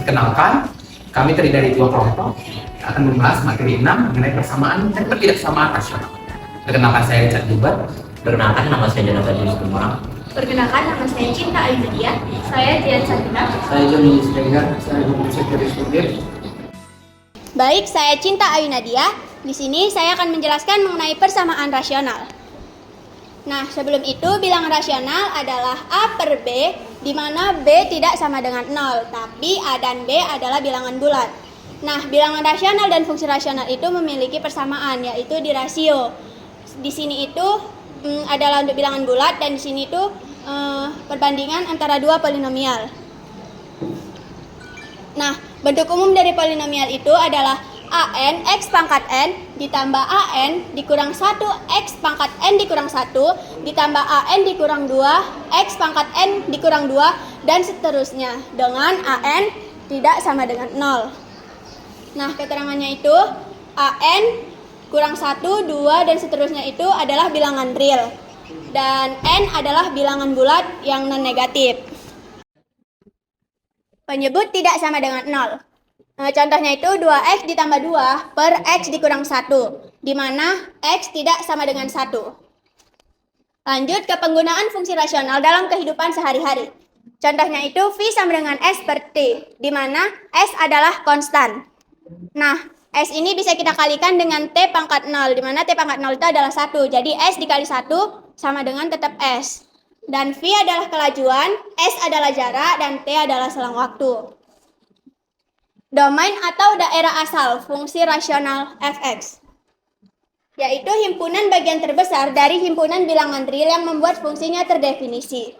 Perkenalkan, kami terdiri dari dua kelompok yang akan membahas materi 6 mengenai persamaan dan ketidaksamaan rasional. Perkenalkan, saya Richard Gilbert. Perkenalkan, nama saya Jonathan Yunus Kumara. Perkenalkan, nama saya Cinta Ayu Nadia. Saya Dian Sabina. Saya Joni Sregar. Saya Guru Sekretaris Kudir. Baik, saya Cinta Ayu Nadia. Di sini saya akan menjelaskan mengenai persamaan rasional. Nah, sebelum itu bilangan rasional adalah A per B, di mana B tidak sama dengan 0, tapi A dan B adalah bilangan bulat. Nah, bilangan rasional dan fungsi rasional itu memiliki persamaan, yaitu di rasio. Di sini itu adalah untuk bilangan bulat, dan di sini itu perbandingan antara dua polinomial. Nah, bentuk umum dari polinomial itu adalah an x pangkat n ditambah an dikurang 1 x pangkat n dikurang 1 ditambah an dikurang 2 x pangkat n dikurang 2 dan seterusnya dengan an tidak sama dengan 0. Nah, keterangannya itu an kurang 1, 2 dan seterusnya itu adalah bilangan real dan n adalah bilangan bulat yang non-negatif. Penyebut tidak sama dengan 0. Contohnya itu 2x ditambah 2 per x dikurang 1, di mana x tidak sama dengan 1. Lanjut ke penggunaan fungsi rasional dalam kehidupan sehari-hari. Contohnya itu V sama dengan S per T, di mana S adalah konstan. Nah, S ini bisa kita kalikan dengan T pangkat 0, di mana T pangkat 0 itu adalah 1. Jadi S dikali 1 sama dengan tetap S. Dan V adalah kelajuan, S adalah jarak, dan T adalah selang waktu. Domain atau daerah asal fungsi rasional f(x), yaitu himpunan bagian terbesar dari himpunan bilangan real yang membuat fungsinya terdefinisi.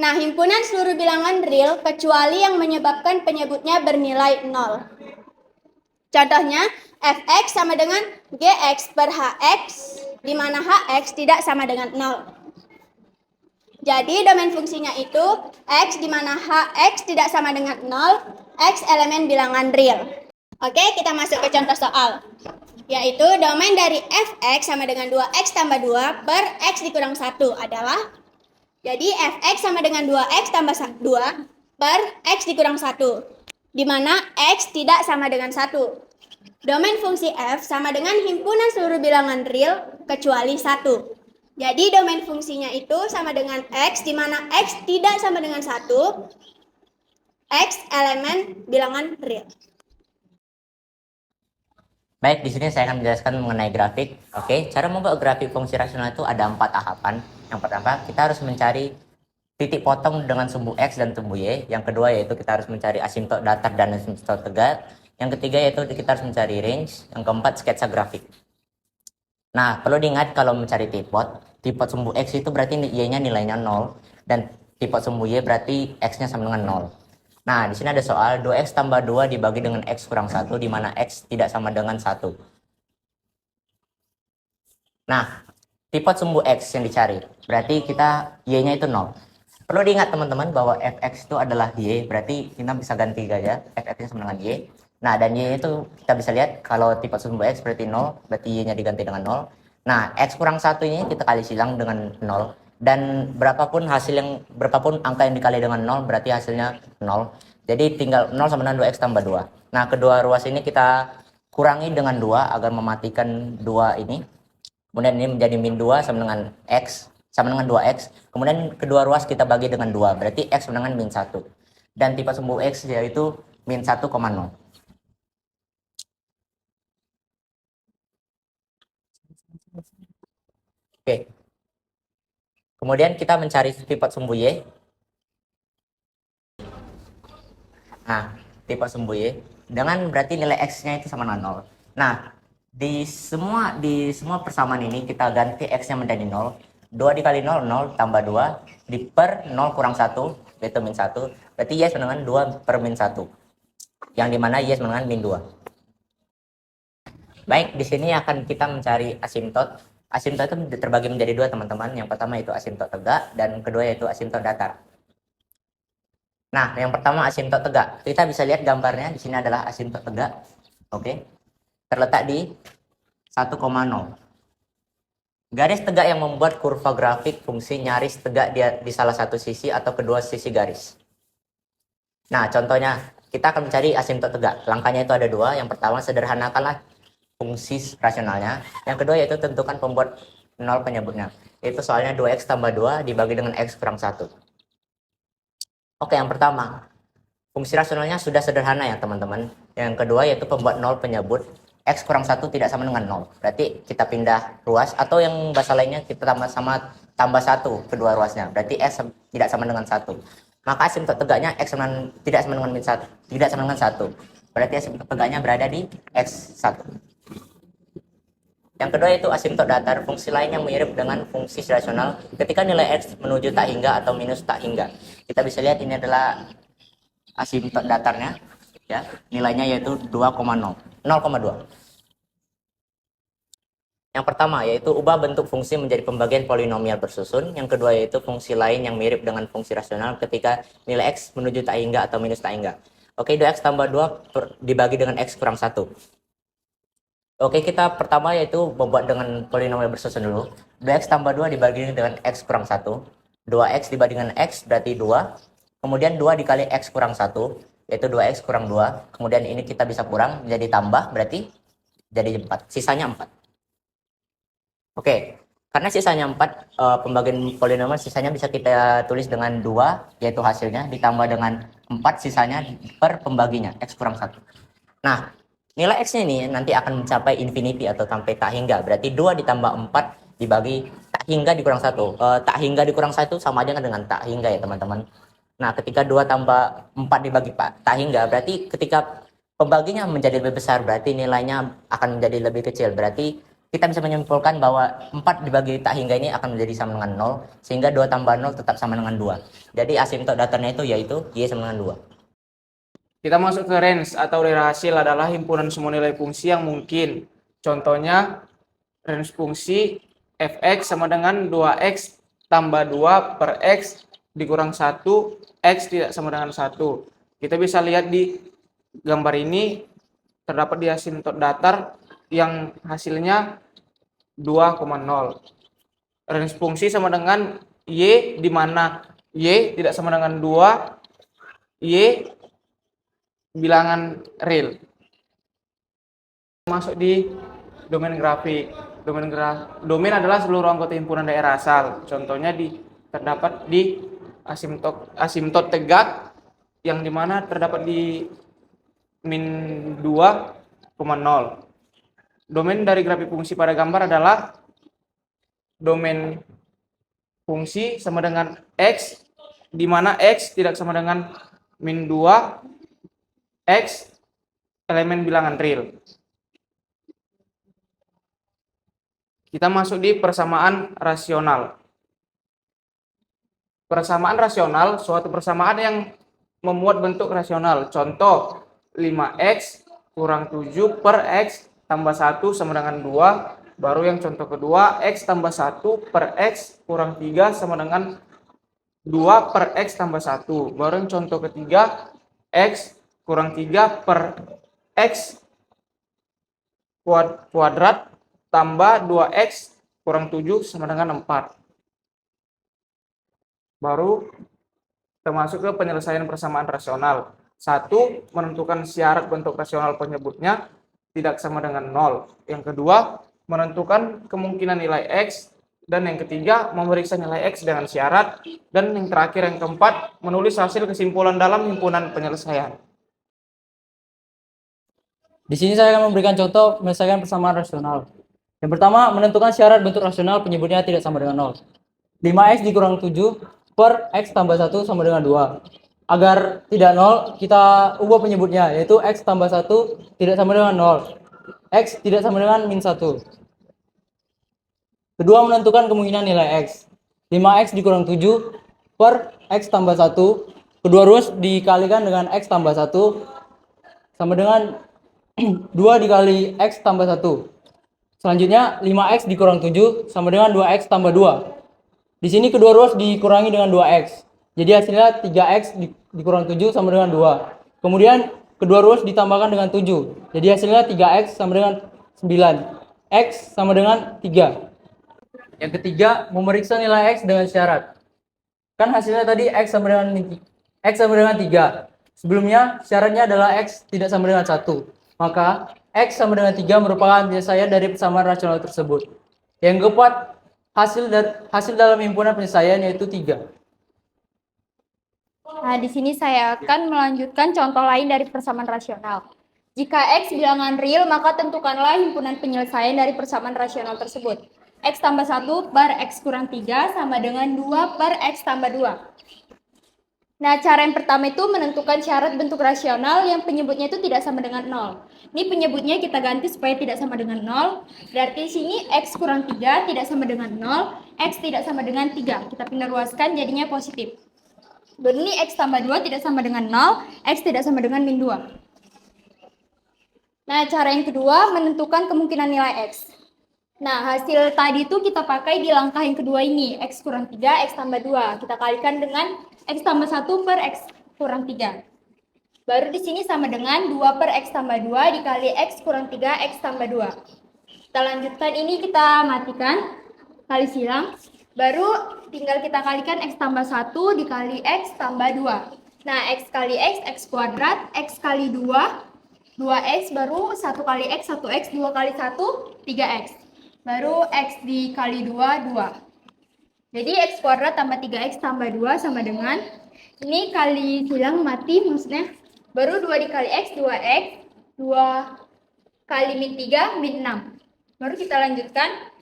Nah, himpunan seluruh bilangan real kecuali yang menyebabkan penyebutnya bernilai 0. Contohnya, f(x) sama dengan gx per hx, di mana hx tidak sama dengan 0. Jadi, domain fungsinya itu x di mana hx tidak sama dengan 0, x elemen bilangan real. Oke, kita masuk ke contoh soal. Yaitu domain dari fx sama dengan 2x tambah 2 per x dikurang 1 adalah, jadi fx sama dengan 2x tambah 2 per x dikurang 1, di mana x tidak sama dengan 1. Domain fungsi f sama dengan himpunan seluruh bilangan real kecuali 1. Jadi domain fungsinya itu sama dengan x, di mana x tidak sama dengan 1, x elemen bilangan real. Baik, di sini saya akan menjelaskan mengenai grafik. Oke, cara membuat grafik fungsi rasional itu ada 4 tahapan. Yang pertama, kita harus mencari titik potong dengan sumbu x dan sumbu y. Yang kedua yaitu kita harus mencari asimtot datar dan asimtot tegak. Yang ketiga yaitu kita harus mencari range. Yang keempat, sketsa grafik. Nah, perlu diingat kalau mencari tipot sumbu x itu berarti y-nya nilainya 0 dan tipot sumbu y berarti x-nya sama dengan 0. Nah, di sini ada soal 2x tambah 2 dibagi dengan x kurang 1, di mana x tidak sama dengan 1. Nah, tipot sumbu x yang dicari, berarti kita y-nya itu 0. Perlu diingat teman-teman bahwa fx itu adalah y, berarti kita bisa ganti aja fx-nya sama dengan y. Nah, dan y itu kita bisa lihat kalau tipot sumbu x berarti 0, berarti y-nya diganti dengan 0. Nah, x kurang 1 ini kita kali silang dengan 0. Dan berapapun angka yang dikali dengan 0 berarti hasilnya 0. Jadi tinggal 0 sama dengan 2x tambah 2. Nah, kedua ruas ini kita kurangi dengan 2 agar mematikan 2 ini. Kemudian ini menjadi min 2 sama dengan x, sama dengan 2x. Kemudian kedua ruas kita bagi dengan 2, berarti x sama dengan min 1. Dan tipot sumbu x yaitu min 1,0. Oke. Kemudian kita mencari tipot sumbu y. Nah, tipot sumbu y dengan berarti nilai x-nya itu sama dengan 0. Nah, di semua persamaan ini kita ganti x-nya menjadi 0. 2 dikali 0, 0 tambah 2 di per 0 kurang 1, yaitu min 1. Berarti y sama dengan 2 per min 1. Yang dimana y sama dengan min 2. Baik, di sini akan kita mencari asimtot. Asimtot itu terbagi menjadi 2, teman-teman. Yang pertama itu asimtot tegak dan kedua yaitu asimtot datar. Nah, yang pertama asimtot tegak. Kita bisa lihat gambarnya di sini adalah asimtot tegak. Oke. Terletak di 1,0. Garis tegak yang membuat kurva grafik fungsi nyaris tegak di salah satu sisi atau kedua sisi garis. Nah, contohnya kita akan mencari asimtot tegak. Langkahnya itu ada dua. Yang pertama, sederhanakanlah fungsi rasionalnya. Yang kedua yaitu tentukan pembuat nol penyebutnya. Itu soalnya 2x tambah 2 dibagi dengan x kurang 1. Oke, yang pertama, fungsi rasionalnya sudah sederhana ya teman-teman. Yang kedua yaitu pembuat nol penyebut. X kurang 1 tidak sama dengan 0. Berarti kita pindah ruas, atau yang bahasa lainnya kita tambah 1 kedua ruasnya. Berarti x tidak sama dengan 1. Maka asimtot tegaknya x tidak sama dengan min 1, tidak sama dengan 1. Berarti asimtot tegaknya berada di x1. Yang kedua itu asimtot datar, fungsi lain yang mirip dengan fungsi rasional ketika nilai x menuju tak hingga atau minus tak hingga. Kita bisa lihat ini adalah asimtot datarnya, ya. Nilainya yaitu 0,2. Yang pertama yaitu ubah bentuk fungsi menjadi pembagian polinomial bersusun. Yang kedua yaitu fungsi lain yang mirip dengan fungsi rasional ketika nilai x menuju tak hingga atau minus tak hingga. Oke, 2x tambah 2 dibagi dengan x kurang 1. Oke, kita pertama yaitu membuat dengan polinomial bersusun dulu. 2x tambah 2 dibagi dengan x kurang 1. 2x dibagi dengan x berarti 2. Kemudian 2 dikali x kurang 1, yaitu 2x kurang 2. Kemudian ini kita bisa kurang, jadi tambah, berarti jadi 4. Sisanya 4. Oke, karena sisanya 4, pembagian polinomial sisanya bisa kita tulis dengan 2, yaitu hasilnya, ditambah dengan 4 sisanya per pembaginya, x kurang 1. Nah, nilai x-nya ini nanti akan mencapai infinity atau sampai tak hingga. Berarti 2 ditambah 4 dibagi tak hingga dikurang 1. Tak hingga dikurang 1 sama aja dengan tak hingga ya teman-teman. Nah, ketika 2 tambah 4 dibagi tak hingga, berarti ketika pembaginya menjadi lebih besar, berarti nilainya akan menjadi lebih kecil. Berarti kita bisa menyimpulkan bahwa 4 dibagi tak hingga ini akan menjadi sama dengan 0, sehingga 2 tambah 0 tetap sama dengan 2. Jadi asimtot datarnya itu yaitu y sama dengan 2. Kita masuk ke range atau daerah hasil adalah himpunan semua nilai fungsi yang mungkin. Contohnya, range fungsi fx sama dengan 2x tambah 2 per x dikurang 1, x tidak sama dengan 1. Kita bisa lihat di gambar ini, terdapat di asimtot datar yang hasilnya 2,0. Range fungsi sama dengan y, di mana y tidak sama dengan 2, y bilangan real. Masuk di domain grafik. Domain adalah seluruh anggota himpunan daerah asal. Contohnya terdapat di asimtot tegak, yang dimana terdapat di min 2,0. Domain dari grafik fungsi pada gambar adalah domain fungsi sama dengan x, di mana x tidak sama dengan min 2, x elemen bilangan real. Kita masuk di persamaan rasional. Persamaan rasional, suatu persamaan yang memuat bentuk rasional. Contoh, 5x kurang 7 per x tambah 1 sama dengan 2. Baru yang contoh kedua, x tambah 1 per x kurang 3 sama dengan 2 per x tambah 1. Baru yang contoh ketiga, x kurang 3 per x kuadrat tambah 2x kurang 7 sama dengan 4. Baru termasuk ke penyelesaian persamaan rasional. 1. Menentukan syarat bentuk rasional penyebutnya tidak sama dengan 0. Yang kedua, menentukan kemungkinan nilai x. Dan yang ketiga, memeriksa nilai x dengan syarat. Dan yang terakhir, yang keempat, menulis hasil kesimpulan dalam himpunan penyelesaian. Di sini saya akan memberikan contoh menyelesaikan persamaan rasional. Yang pertama, menentukan syarat bentuk rasional penyebutnya tidak sama dengan 0. 5x dikurang 7 per x tambah 1 sama dengan 2. Agar tidak 0, kita ubah penyebutnya, yaitu x tambah 1 tidak sama dengan 0. X tidak sama dengan min 1. Kedua, menentukan kemungkinan nilai x. 5x dikurang 7 per x tambah 1. Kedua ruas dikalikan dengan x tambah 1 sama dengan 2 dikali x tambah 1. Selanjutnya 5x dikurang 7 sama dengan 2x tambah 2. Di sini kedua ruas dikurangi dengan 2x. Jadi hasilnya 3x dikurang 7 sama dengan 2. Kemudian kedua ruas ditambahkan dengan 7. Jadi hasilnya 3x sama dengan 9. X sama dengan 3. Yang ketiga, memeriksa nilai x dengan syarat. Kan hasilnya tadi x sama dengan 3. Sebelumnya, syaratnya adalah X tidak sama dengan 1. Maka, X sama dengan 3 merupakan penyelesaian dari persamaan rasional tersebut. Yang keempat, hasil dalam himpunan penyelesaian yaitu 3. Nah, di sini saya akan melanjutkan contoh lain dari persamaan rasional. Jika X bilangan real, maka tentukanlah himpunan penyelesaian dari persamaan rasional tersebut. X tambah 1 per X kurang 3 sama dengan 2 per X tambah 2. Nah, cara yang pertama itu menentukan syarat bentuk rasional yang penyebutnya itu tidak sama dengan 0. Ini penyebutnya kita ganti supaya tidak sama dengan 0. Berarti sini X kurang 3 tidak sama dengan 0, X tidak sama dengan 3. Kita pindah ruaskan jadinya positif. Baru ini X tambah 2 tidak sama dengan 0, X tidak sama dengan min 2. Nah, cara yang kedua menentukan kemungkinan nilai X. Nah, hasil tadi itu kita pakai di langkah yang kedua ini, X kurang 3, X tambah 2. Kita kalikan dengan X tambah 1 per X kurang 3. Baru di sini sama dengan 2 per X tambah 2 dikali X kurang 3, X tambah 2. Kita lanjutkan ini, kita matikan, kali silang. Baru tinggal kita kalikan X tambah 1 dikali X tambah 2. Nah, X kali X kuadrat, X kali 2, 2X, baru 1 kali X, 1X, 2 kali 1, 3X. Baru X dikali 2, 2. Jadi X kuadrat tambah 3X tambah 2 sama dengan, ini kali silang mati maksudnya, baru 2 dikali X, 2X, 2 kali min 3, min 6. Baru kita lanjutkan,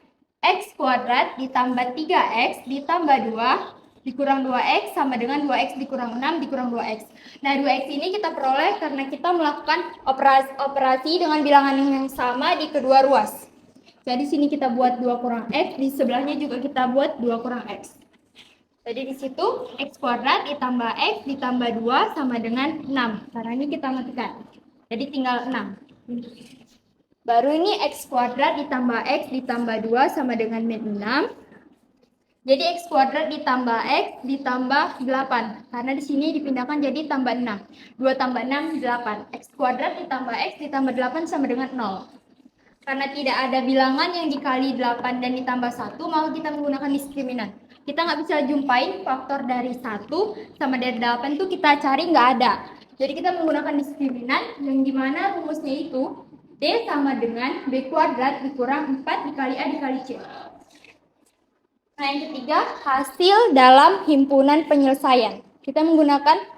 X kuadrat ditambah 3X ditambah 2 dikurang 2X sama dengan 2X dikurang 6 dikurang 2X. Nah, 2X ini kita peroleh karena kita melakukan operasi dengan bilangan yang sama di kedua ruas. Jadi sini kita buat 2 kurang X, di sebelahnya juga kita buat 2 kurang X. Jadi di situ X kuadrat ditambah X ditambah 2 sama dengan 6. Karena ini kita matikan. Jadi tinggal 6. Baru ini X kuadrat ditambah X ditambah 2 sama dengan min 6. Jadi X kuadrat ditambah X ditambah 8. Karena di sini dipindahkan jadi tambah 6. 2 tambah 6, 8. X kuadrat ditambah X ditambah 8 sama dengan 0. Karena tidak ada bilangan yang dikali 8 dan ditambah 1, maka kita menggunakan diskriminan. Kita nggak bisa jumpain faktor dari 1 sama dari 8 itu kita cari nggak ada. Jadi kita menggunakan diskriminan yang dimana rumusnya itu D sama dengan B kuadrat dikurang 4 dikali A dikali C. Nah, yang ketiga, hasil dalam himpunan penyelesaian. Kita menggunakan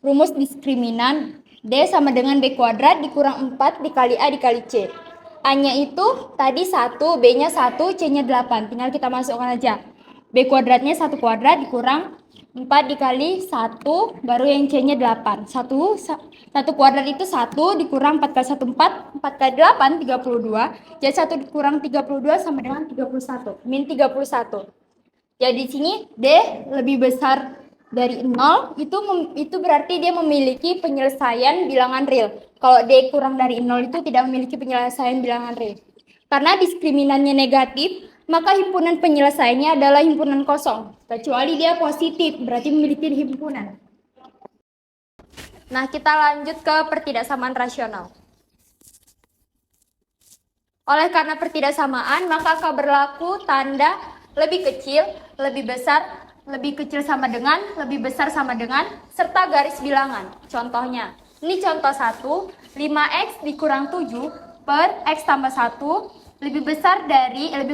rumus diskriminan D sama dengan B kuadrat dikurang 4 dikali A dikali C. A-nya itu tadi 1, B-nya 1, C-nya 8. Tinggal kita masukkan aja. B kuadratnya 1 kuadrat dikurang 4 dikali 1, baru yang C-nya 8. 1 kuadrat itu 1 dikurang 4 kali 1, 4. 4 kali 8, 32. Jadi 1 dikurang 32 sama dengan 31. Min 31. Jadi di sini D lebih besar dari 0, itu berarti dia memiliki penyelesaian bilangan real. Kalau D kurang dari 0 itu tidak memiliki penyelesaian bilangan real. Karena diskriminannya negatif, maka himpunan penyelesaiannya adalah himpunan kosong. Kecuali dia positif, berarti memiliki himpunan. Nah, kita lanjut ke pertidaksamaan rasional. Oleh karena pertidaksamaan, maka akan berlaku tanda lebih kecil, lebih besar, lebih kecil sama dengan, lebih besar sama dengan, serta garis bilangan. Contohnya, ini contoh 1, 5X dikurang 7 per X tambah 1 lebih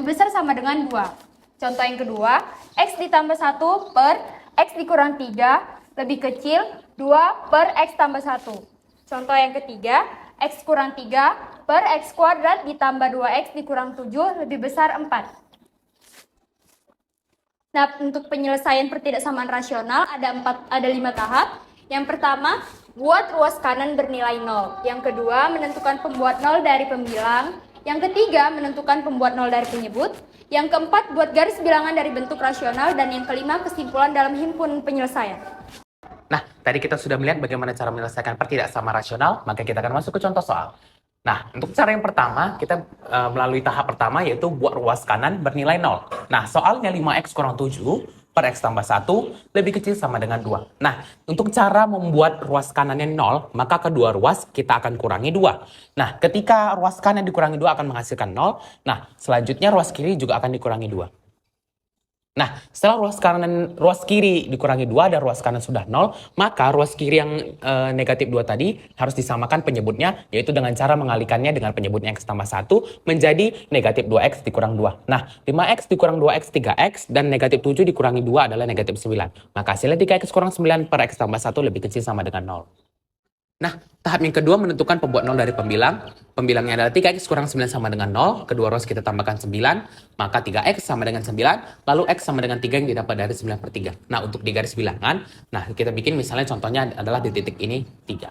besar sama dengan 2. Contoh yang kedua, X ditambah 1 per X dikurang 3 lebih kecil 2 per X tambah 1. Contoh yang ketiga, X kurang 3 per X kuadrat ditambah 2X dikurang 7 lebih besar 4. Nah, untuk penyelesaian pertidaksamaan rasional ada 5 tahap. Yang pertama, buat ruas kanan bernilai 0. Yang kedua, menentukan pembuat 0 dari pembilang. Yang ketiga, menentukan pembuat 0 dari penyebut. Yang keempat, buat garis bilangan dari bentuk rasional. Dan yang kelima, kesimpulan dalam himpunan penyelesaian. Nah, tadi kita sudah melihat bagaimana cara menyelesaikan pertidaksamaan rasional, maka kita akan masuk ke contoh soal. Nah, untuk cara yang pertama, kita melalui tahap pertama yaitu buat ruas kanan bernilai 0. Nah, soalnya 5X kurang 7 per X tambah 1 lebih kecil sama dengan 2. Nah, untuk cara membuat ruas kanannya 0, maka kedua ruas kita akan kurangi 2. Nah, ketika ruas kanan dikurangi 2 akan menghasilkan 0. Nah, selanjutnya ruas kiri juga akan dikurangi 2. Nah, setelah ruas kiri dikurangi 2 dan ruas kanan sudah 0, maka ruas kiri yang negatif 2 tadi harus disamakan penyebutnya, yaitu dengan cara mengalihkannya dengan penyebutnya X tambah 1 menjadi negatif 2X dikurang 2. Nah, 5X dikurang 2X 3X dan negatif 7 dikurangi 2 adalah negatif 9. Maka hasilnya 3X kurang 9 per X tambah 1 lebih kecil sama dengan 0. Nah, tahap yang kedua menentukan pembuat 0 dari pembilang. Pembilangnya adalah 3X kurang 9 sama dengan 0. Kedua ruas kita tambahkan 9, maka 3X sama dengan 9. Lalu X sama dengan 3 yang didapat dari 9 per 3. Nah, untuk di garis bilangan, nah kita bikin misalnya contohnya adalah di titik ini 3.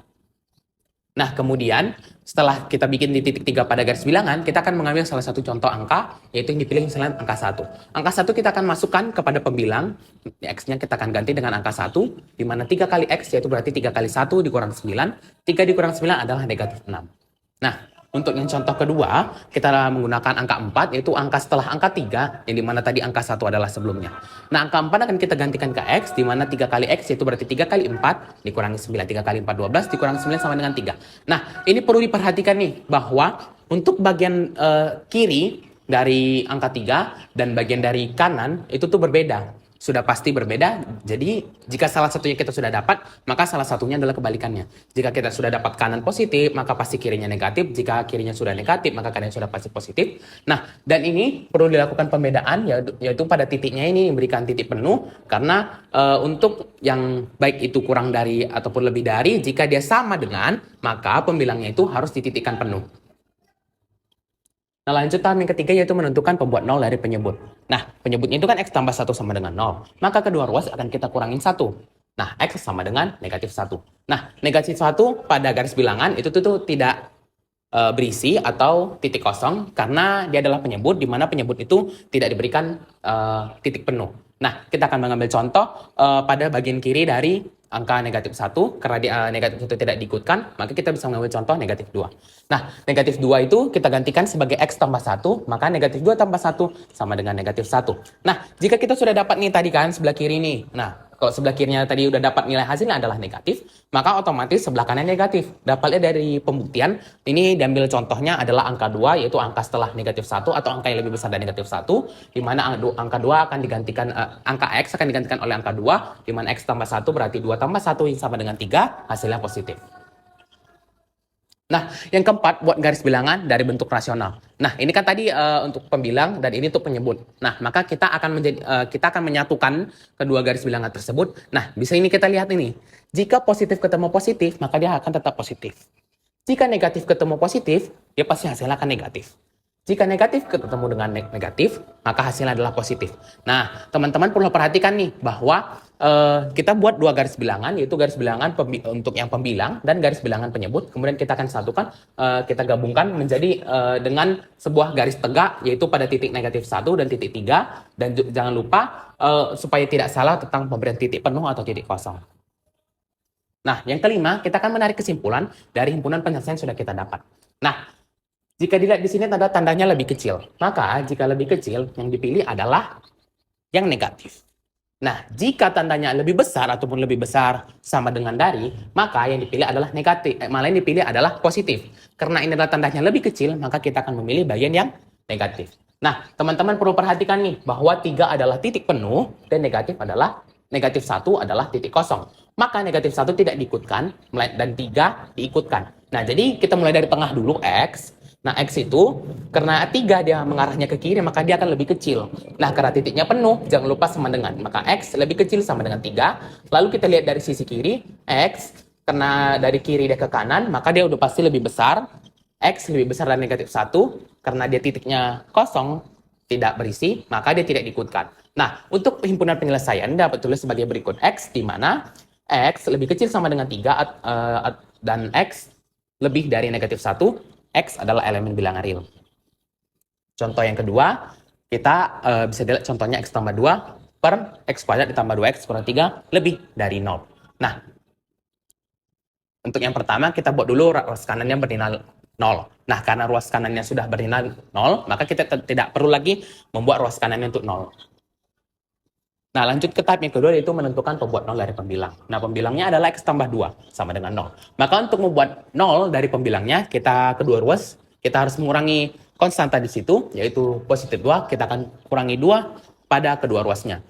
Nah, kemudian setelah kita bikin di titik 3 pada garis bilangan, kita akan mengambil salah satu contoh angka, yaitu yang dipilih misalnya angka 1. Angka 1 kita akan masukkan kepada pembilang, X-nya kita akan ganti dengan angka 1, di mana 3 kali X, yaitu berarti 3 kali 1 dikurang 9, 3 dikurang 9 adalah negatif 6. Nah, untuk yang contoh kedua, kita menggunakan angka 4, yaitu angka setelah angka 3, yang dimana tadi angka 1 adalah sebelumnya. Nah, angka 4 akan kita gantikan ke X, di mana 3 kali X, yaitu berarti 3 kali 4, dikurangi 9. 3 kali 4, 12, dikurangi 9 sama dengan 3. Nah, ini perlu diperhatikan nih, bahwa untuk bagian kiri dari angka 3 dan bagian dari kanan, itu tuh berbeda. Sudah pasti berbeda, jadi jika salah satunya kita sudah dapat, maka salah satunya adalah kebalikannya. Jika kita sudah dapat kanan positif, maka pasti kirinya negatif. Jika kirinya sudah negatif, maka kanan sudah pasti positif. Nah, dan ini perlu dilakukan pembedaan, yaitu pada titiknya ini diberikan titik penuh, karena untuk yang baik itu kurang dari ataupun lebih dari, jika dia sama dengan, maka pembilangnya itu harus dititikkan penuh. Nah, lanjut tahap yang ketiga yaitu menentukan pembuat 0 dari penyebut. Nah, penyebutnya itu kan X tambah 1 sama dengan 0. Maka kedua ruas akan kita kurangin 1. Nah, X sama dengan negatif 1. Nah, negatif 1 pada garis bilangan itu tuh tidak berisi atau titik kosong karena dia adalah penyebut, di mana penyebut itu tidak diberikan titik penuh. Nah, kita akan mengambil contoh pada bagian kiri dari angka negatif 1, karena negatif 1 tidak diikutkan, maka kita bisa mengambil contoh negatif 2. Nah, negatif 2 itu kita gantikan sebagai X tambah 1, maka negatif 2 tambah 1 sama dengan negatif 1. Nah, jika kita sudah dapat nih tadi kan sebelah kiri nih, nah kalau sebelah kirinya tadi udah dapat nilai hasilnya adalah negatif, maka otomatis sebelah kanan negatif. Dapatnya dari pembuktian, ini diambil contohnya adalah angka 2, yaitu angka setelah negatif 1 atau angka yang lebih besar dari negatif 1, di mana angka 2 akan digantikan, angka X akan digantikan oleh angka 2, di mana X tambah 1 berarti 2 tambah 1 yang sama dengan 3, hasilnya positif. Nah, yang keempat buat garis bilangan dari bentuk rasional. Nah, ini kan tadi untuk pembilang dan ini untuk penyebut. Nah, maka kita akan menyatukan kedua garis bilangan tersebut. Nah, bisa ini kita lihat ini. Jika positif ketemu positif, maka dia akan tetap positif. Jika negatif ketemu positif, dia pasti hasilnya akan negatif. Jika negatif ketemu dengan negatif, maka hasilnya adalah positif. Nah, teman-teman perlu perhatikan nih bahwa kita buat dua garis bilangan, yaitu garis bilangan untuk yang pembilang dan garis bilangan penyebut. Kemudian kita akan satukan, kita gabungkan menjadi dengan sebuah garis tegak, yaitu pada titik negatif 1 dan titik 3. Dan jangan lupa supaya tidak salah tentang pemberian titik penuh atau titik kosong. Nah, yang kelima, kita akan menarik kesimpulan dari himpunan penyelesaian sudah kita dapat. Nah, jika dilihat di sini tandanya lebih kecil, maka jika lebih kecil, yang dipilih adalah yang negatif. Nah, jika tandanya lebih besar ataupun lebih besar sama dengan dari, maka yang dipilih adalah negatif. Malah yang dipilih adalah positif. Karena ini adalah tandanya lebih kecil, maka kita akan memilih bagian yang negatif. Nah, teman-teman perlu perhatikan nih, bahwa 3 adalah titik penuh, dan negatif 1 adalah titik kosong. Maka negatif 1 tidak diikutkan, dan 3 diikutkan. Nah, jadi kita mulai dari tengah dulu, X. Nah, X itu, karena 3 dia mengarahnya ke kiri, maka dia akan lebih kecil. Nah, karena titiknya penuh, jangan lupa sama dengan. Maka X lebih kecil sama dengan 3. Lalu kita lihat dari sisi kiri, X, karena dari kiri dia ke kanan, maka dia udah pasti lebih besar. X lebih besar dari negatif 1, karena dia titiknya kosong, tidak berisi, maka dia tidak diikutkan. Nah, untuk himpunan penyelesaian dapat tulis sebagai berikut. X, di mana X lebih kecil sama dengan 3, dan X lebih dari negatif 1, X adalah elemen bilangan real. Contoh yang kedua, kita bisa dilihat contohnya X tambah 2 per X kuadrat ditambah 2X kurang 3 lebih dari 0. Nah, untuk yang pertama kita buat dulu ruas kanannya bernilai 0. Nah, karena ruas kanannya sudah bernilai 0, maka kita tidak perlu lagi membuat ruas kanannya untuk 0. Nah, lanjut ke tahap yang kedua, yaitu menentukan pembuat 0 dari pembilang. Nah, pembilangnya adalah X tambah 2 sama dengan 0. Maka untuk membuat 0 dari pembilangnya, kedua ruas, kita harus mengurangi konstanta di situ, yaitu positif 2, kita akan kurangi 2. pada kedua ruasnya.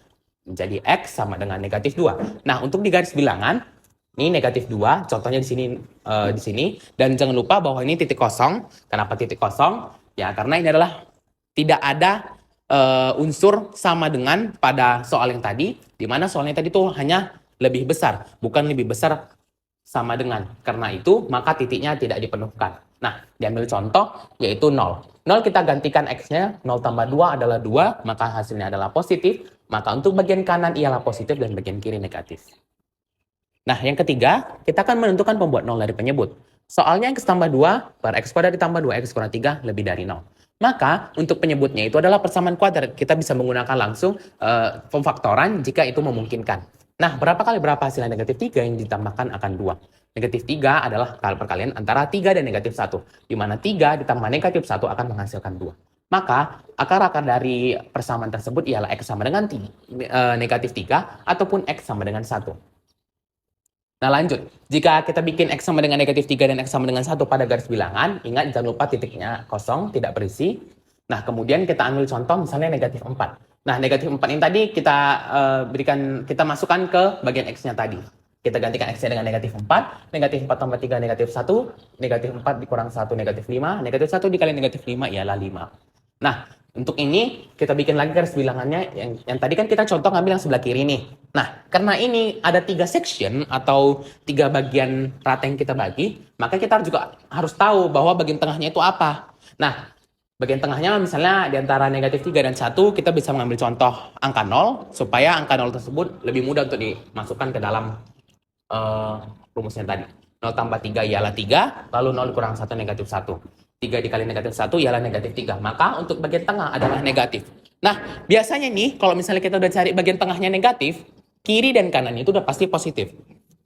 Menjadi X sama dengan negatif 2. Nah, untuk di garis bilangan, ini negatif 2, contohnya di sini. Dan jangan lupa bahwa ini titik kosong. Kenapa titik kosong? Ya, karena ini adalah tidak ada unsur sama dengan pada soal yang tadi, di mana soalnya tadi itu hanya lebih besar, bukan lebih besar sama dengan. Karena itu, maka titiknya tidak dipenuhkan. Nah, diambil contoh, yaitu 0. 0 kita gantikan X-nya, 0 tambah 2 adalah 2, maka hasilnya adalah positif. Maka untuk bagian kanan ialah positif dan bagian kiri negatif. Nah, yang ketiga, kita akan menentukan pembuat 0 dari penyebut. Soalnya X tambah 2 per X kuadrat ditambah 2X kurang 3 lebih dari 0. Maka, untuk penyebutnya itu adalah persamaan kuadrat. Kita bisa menggunakan langsung pemfaktoran jika itu memungkinkan. Nah, berapa kali berapa hasilnya negatif 3 yang ditambahkan akan 2. Negatif 3 adalah perkalian antara 3 dan negatif 1. Di mana 3 ditambah negatif 1 akan menghasilkan 2. Maka, akar-akar dari persamaan tersebut ialah X sama dengan negatif 3 ataupun X sama dengan 1. Nah, lanjut. Jika kita bikin X sama dengan negatif 3 dan X sama dengan 1 pada garis bilangan, ingat jangan lupa titiknya kosong, tidak berisi. Nah, kemudian kita ambil contoh misalnya negatif 4. Nah, negatif 4 ini tadi kita masukkan ke bagian X-nya tadi. Kita gantikan X-nya dengan negatif 4. Negatif 4 tambah 3 negatif 1. Negatif 4 dikurang 1 negatif 5. Negatif 1 dikali negatif 5 ialah 5. Nah, untuk ini kita bikin lagi garis bilangannya. Yang tadi kan kita contoh ngambil yang sebelah kiri nih. Nah, karena ini ada 3 section atau 3 bagian rata yang kita bagi, maka kita juga harus tahu bahwa bagian tengahnya itu apa. Nah, bagian tengahnya misalnya di antara negatif 3 dan 1, kita bisa mengambil contoh angka 0, supaya angka 0 tersebut lebih mudah untuk dimasukkan ke dalam rumusnya tadi. 0 tambah 3 ialah 3, lalu 0 kurang 1 negatif 1. 3 dikali negatif 1 ialah negatif 3. Maka untuk bagian tengah adalah negatif. Nah, biasanya nih, kalau misalnya kita udah cari bagian tengahnya negatif, kiri dan kanannya itu udah pasti positif.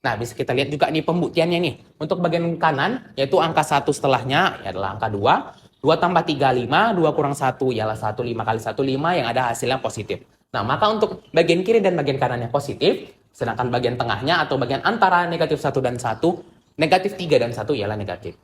Nah, bisa kita lihat juga nih pembuktiannya nih. Untuk bagian kanan, yaitu angka 1 setelahnya, adalah angka 2. 2 tambah 3, 5. 2 kurang 1 ialah 1. 5 kali 1, 5 yang ada hasilnya positif. Nah, maka untuk bagian kiri dan bagian kanannya positif, sedangkan bagian tengahnya atau bagian antara negatif 1 dan 1, negatif 3 dan 1 ialah negatif.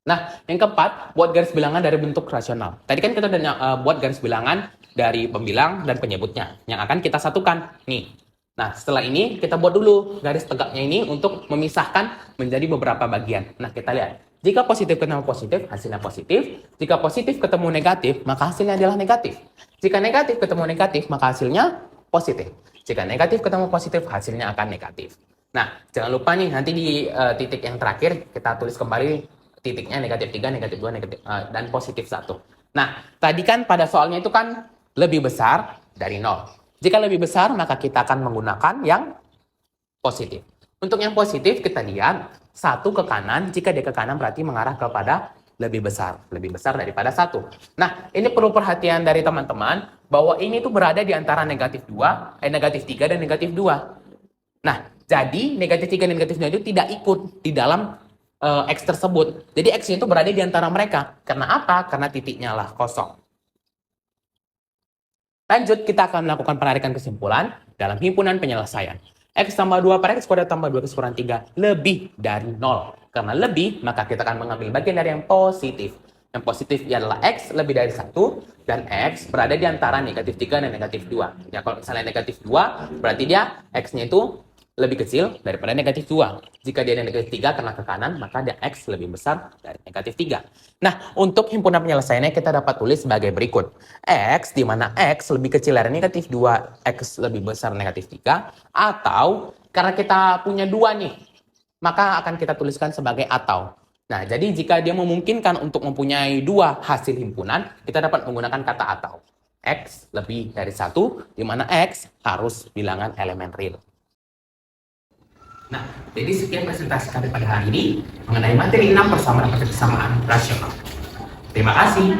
Nah, yang keempat, buat garis bilangan dari bentuk rasional. Tadi kan kita udah buat garis bilangan dari pembilang dan penyebutnya, yang akan kita satukan. Nih. Nah, setelah ini kita buat dulu garis tegaknya ini untuk memisahkan menjadi beberapa bagian. Nah, kita lihat. Jika positif ketemu positif, hasilnya positif. Jika positif ketemu negatif, maka hasilnya adalah negatif. Jika negatif ketemu negatif, maka hasilnya positif. Jika negatif ketemu positif, hasilnya akan negatif. Nah, jangan lupa nih, nanti di titik yang terakhir, kita tulis kembali titiknya negatif 3, negatif 2, dan positif 1. Nah, tadi kan pada soalnya itu kan lebih besar dari 0. Jika lebih besar, maka kita akan menggunakan yang positif. Untuk yang positif, kita lihat 1 ke kanan. Jika dia ke kanan, berarti mengarah kepada lebih besar daripada 1. Nah, ini perlu perhatian dari teman-teman, bahwa ini tuh berada di antara negatif 3 dan negatif 2. Nah, jadi negatif 3 dan negatif 2 itu tidak ikut di dalam X tersebut. Jadi X itu berada di antara mereka. Karena apa? Karena titiknya lah kosong. Lanjut, kita akan melakukan penarikan kesimpulan dalam himpunan penyelesaian. X tambah 2 per X kuadrat tambah 2X kurang 3 lebih dari 0. Karena lebih, maka kita akan mengambil bagian dari yang positif. Yang positif adalah X lebih dari 1, dan X berada di antara negatif 3 dan negatif 2. Ya, kalau misalnya negatif 2, berarti dia X-nya itu lebih kecil daripada negatif 2. Jika dia negatif 3 karena ke kanan, maka dia X lebih besar dari negatif 3. Nah, untuk himpunan penyelesaiannya kita dapat tulis sebagai berikut. X, di mana X lebih kecil dari negatif 2, X lebih besar negatif 3, atau karena kita punya 2 nih, maka akan kita tuliskan sebagai atau. Nah, jadi jika dia memungkinkan untuk mempunyai 2 hasil himpunan, kita dapat menggunakan kata atau. X lebih dari 1, di mana X harus bilangan elemen real. Nah, jadi sekian presentasi kami pada hari ini mengenai materi 6 persamaan rasional. Terima kasih.